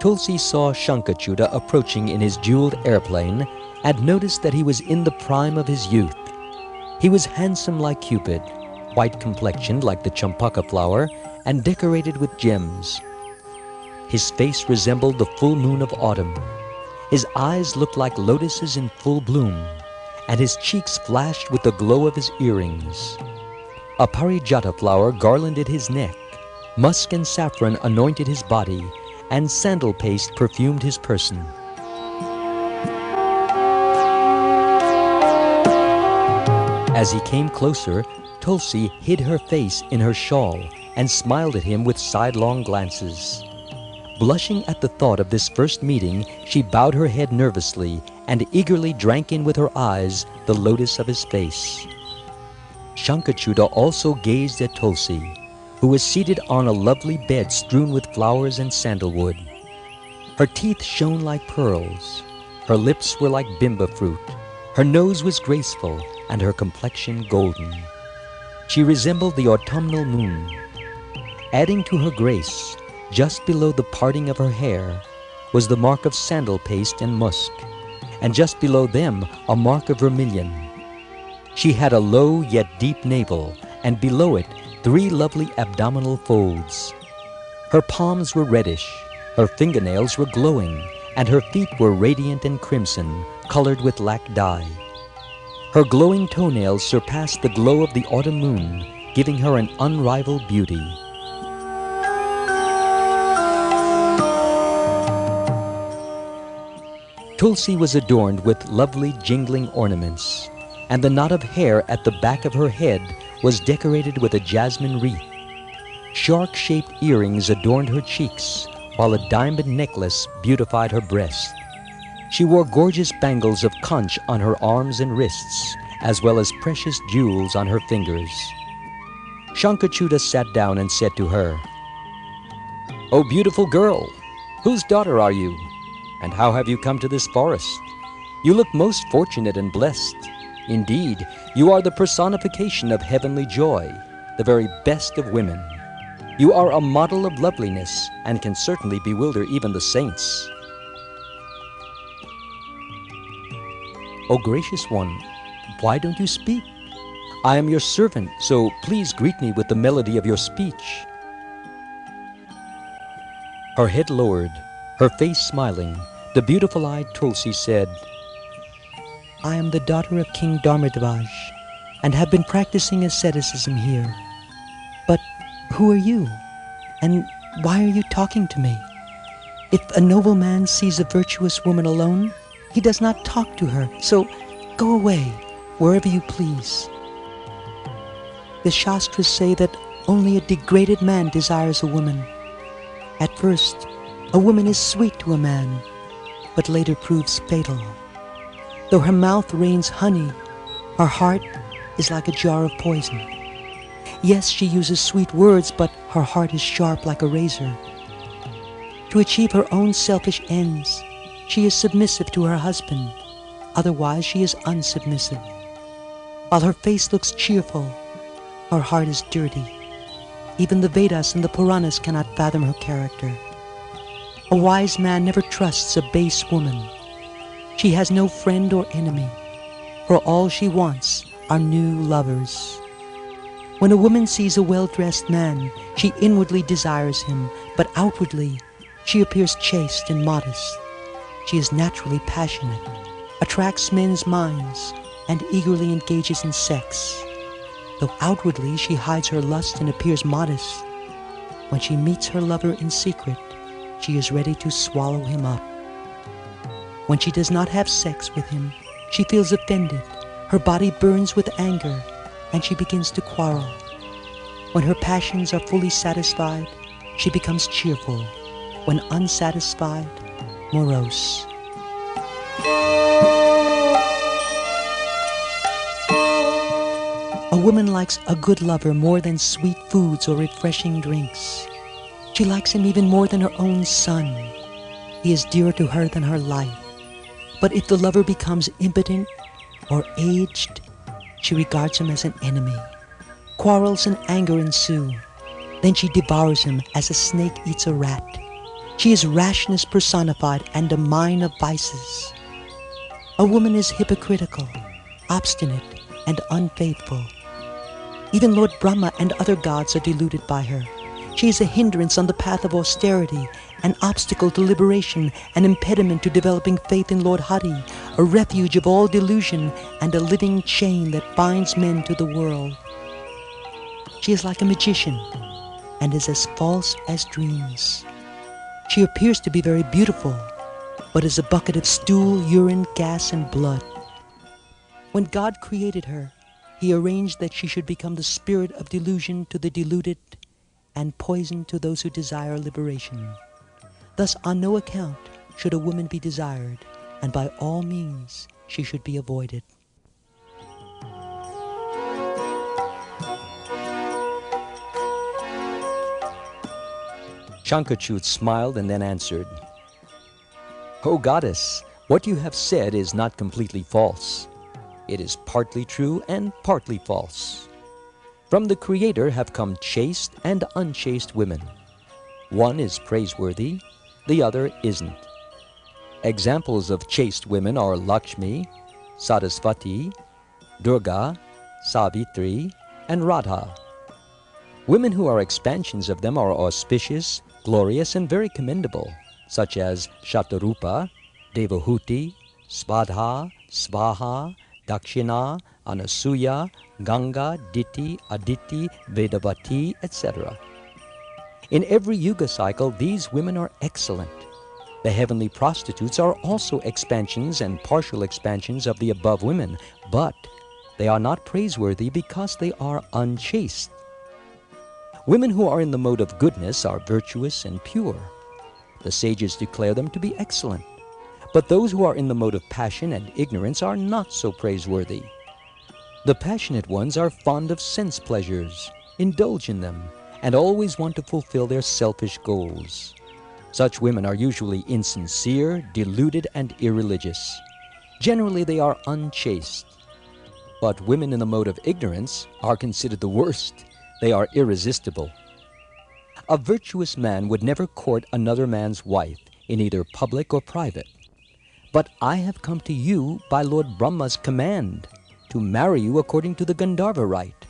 Tulsi saw Sankhacuda approaching in his jeweled airplane and noticed that he was in the prime of his youth. He was handsome like Cupid, white-complexioned like the champaka flower, and decorated with gems. His face resembled the full moon of autumn. His eyes looked like lotuses in full bloom, and his cheeks flashed with the glow of his earrings. A parijata flower garlanded his neck, musk and saffron anointed his body, and sandal paste perfumed his person. As he came closer, Tulsi hid her face in her shawl and smiled at him with sidelong glances. Blushing at the thought of this first meeting, she bowed her head nervously and eagerly drank in with her eyes the lotus of his face. Sankhacuda also gazed at Tulsi, who was seated on a lovely bed strewn with flowers and sandalwood. Her teeth shone like pearls, her lips were like bimba fruit, her nose was graceful, and her complexion golden. She resembled the autumnal moon. Adding to her grace, just below the parting of her hair, was the mark of sandal paste and musk, and just below them a mark of vermilion. She had a low yet deep navel, and below it 3 lovely abdominal folds. Her palms were reddish, her fingernails were glowing, and her feet were radiant and crimson, colored with lac dye. Her glowing toenails surpassed the glow of the autumn moon, giving her an unrivaled beauty. Tulsi was adorned with lovely jingling ornaments, and the knot of hair at the back of her head was decorated with a jasmine wreath. Shark-shaped earrings adorned her cheeks, while a diamond necklace beautified her breast. She wore gorgeous bangles of conch on her arms and wrists, as well as precious jewels on her fingers. Sankhacuda sat down and said to her, "O beautiful girl, whose daughter are you? And how have you come to this forest? You look most fortunate and blessed. Indeed, you are the personification of heavenly joy, the very best of women. You are a model of loveliness and can certainly bewilder even the saints." "O gracious one, why don't you speak? I am your servant, so please greet me with the melody of your speech." Her head lowered, her face smiling, the beautiful-eyed Tulsi said, "I am the daughter of King Dharmadhvaj and have been practicing asceticism here. But who are you? And why are you talking to me? If a noble man sees a virtuous woman alone, he does not talk to her, so go away wherever you please. The Shastras say that only a degraded man desires a woman. At first, a woman is sweet to a man, but later proves fatal. Though her mouth rains honey, her heart is like a jar of poison. Yes, she uses sweet words, but her heart is sharp like a razor. To achieve her own selfish ends, she is submissive to her husband. Otherwise, she is unsubmissive. While her face looks cheerful, her heart is dirty. Even the Vedas and the Puranas cannot fathom her character. A wise man never trusts a base woman. She has no friend or enemy, for all she wants are new lovers. When a woman sees a well-dressed man, she inwardly desires him, but outwardly she appears chaste and modest. She is naturally passionate, attracts men's minds, and eagerly engages in sex. Though outwardly she hides her lust and appears modest, when she meets her lover in secret, she is ready to swallow him up. When she does not have sex with him, she feels offended, her body burns with anger, and she begins to quarrel. When her passions are fully satisfied, she becomes cheerful. When unsatisfied, morose. A woman likes a good lover more than sweet foods or refreshing drinks. She likes him even more than her own son. He is dearer to her than her life. But if the lover becomes impotent or aged, she regards him as an enemy. Quarrels and anger ensue. Then she devours him as a snake eats a rat. She is rashness personified and a mine of vices. A woman is hypocritical, obstinate, and unfaithful. Even Lord Brahma and other gods are deluded by her. She is a hindrance on the path of austerity, an obstacle to liberation, an impediment to developing faith in Lord Hari, a refuge of all delusion, and a living chain that binds men to the world. She is like a magician, and is as false as dreams. She appears to be very beautiful, but is a bucket of stool, urine, gas, and blood. When God created her, He arranged that she should become the spirit of delusion to the deluded and poison to those who desire liberation. Thus, on no account should a woman be desired, and by all means she should be avoided. Sankhacuda smiled and then answered, "O goddess, what you have said is not completely false. It is partly true and partly false. From the Creator have come chaste and unchaste women. One is praiseworthy, the other isn't. Examples of chaste women are Lakshmi, Saraswati, Durga, Savitri, and Radha. Women who are expansions of them are auspicious, glorious, and very commendable, such as Shatarupa, Devahuti, Svadha, Svaha, Dakshina, Anasuya, Ganga, Diti, Aditi, Vedavati, etc. In every yuga cycle, these women are excellent. The heavenly prostitutes are also expansions and partial expansions of the above women, but they are not praiseworthy because they are unchaste. Women who are in the mode of goodness are virtuous and pure. The sages declare them to be excellent. But those who are in the mode of passion and ignorance are not so praiseworthy. The passionate ones are fond of sense pleasures, indulge in them, and always want to fulfill their selfish goals. Such women are usually insincere, deluded, and irreligious. Generally, they are unchaste. But women in the mode of ignorance are considered the worst. They are irresistible. A virtuous man would never court another man's wife in either public or private. But I have come to you by Lord Brahma's command to marry you according to the Gandharva rite.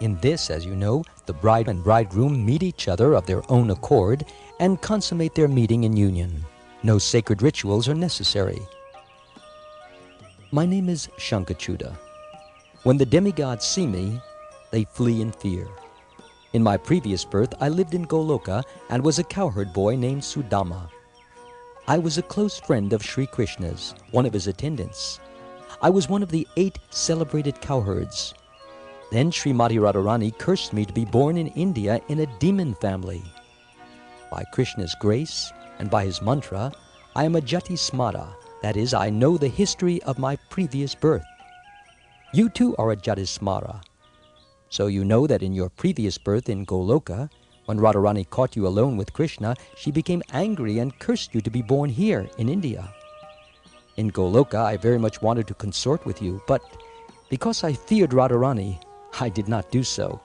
In this, as you know, the bride and bridegroom meet each other of their own accord and consummate their meeting in union. No sacred rituals are necessary. My name is Sankhacuda. When the demigods see me, they flee in fear. In my previous birth, I lived in Goloka and was a cowherd boy named Sudama. I was a close friend of Sri Krishna's, one of his attendants. I was one of the 8 celebrated cowherds. Then Srimati Radharani cursed me to be born in India in a demon family. By Krishna's grace and by his mantra, I am a Jati Smara, that is, I know the history of my previous birth. You too are a Jati Smara. So you know that in your previous birth in Goloka, when Radharani caught you alone with Krishna, she became angry and cursed you to be born here in India. In Goloka, I very much wanted to consort with you, but because I feared Radharani, I did not do so.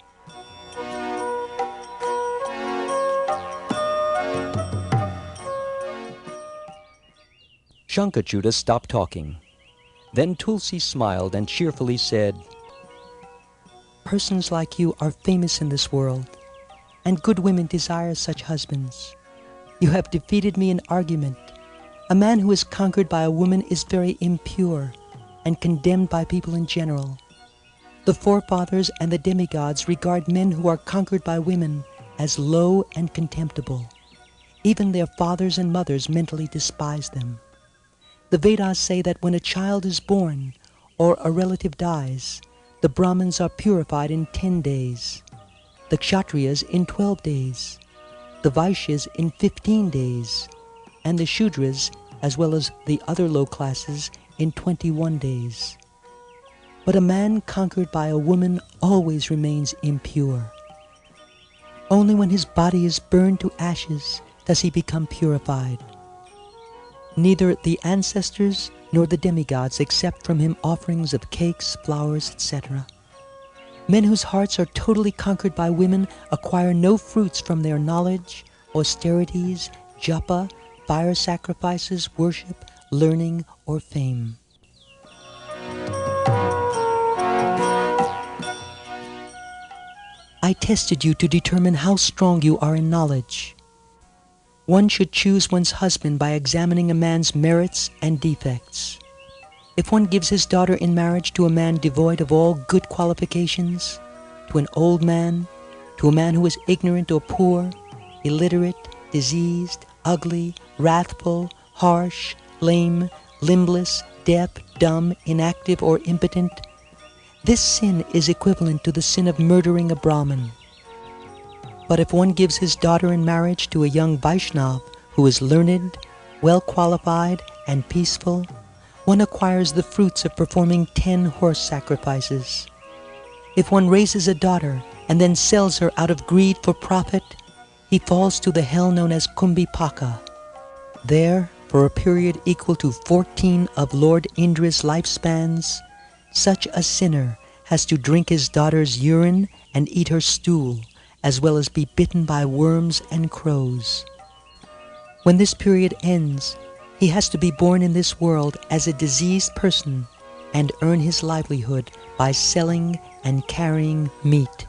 Sankhacuda stopped talking. Then Tulsi smiled and cheerfully said, "Persons like you are famous in this world, and good women desire such husbands. You have defeated me in argument. A man who is conquered by a woman is very impure and condemned by people in general. The forefathers and the demigods regard men who are conquered by women as low and contemptible. Even their fathers and mothers mentally despise them. The Vedas say that when a child is born or a relative dies, the Brahmins are purified in 10 days, the Kshatriyas in 12 days, the Vaishyas in 15 days, and the Shudras, as well as the other low classes, in 21 days. But a man conquered by a woman always remains impure. Only when his body is burned to ashes does he become purified. Neither the ancestors nor the demigods accept from him offerings of cakes, flowers, etc. Men whose hearts are totally conquered by women acquire no fruits from their knowledge, austerities, japa, fire sacrifices, worship, learning, or fame. I tested you to determine how strong you are in knowledge. One should choose one's husband by examining a man's merits and defects. If one gives his daughter in marriage to a man devoid of all good qualifications, to an old man, to a man who is ignorant or poor, illiterate, diseased, ugly, wrathful, harsh, lame, limbless, deaf, dumb, inactive, or impotent, this sin is equivalent to the sin of murdering a Brahmin. But if one gives his daughter in marriage to a young Vaishnav who is learned, well qualified, and peaceful, one acquires the fruits of performing 10 horse sacrifices. If one raises a daughter and then sells her out of greed for profit, he falls to the hell known as Kumbhipaka. There, for a period equal to 14 of Lord Indra's lifespans, such a sinner has to drink his daughter's urine and eat her stool, as well as be bitten by worms and crows. When this period ends, he has to be born in this world as a diseased person and earn his livelihood by selling and carrying meat.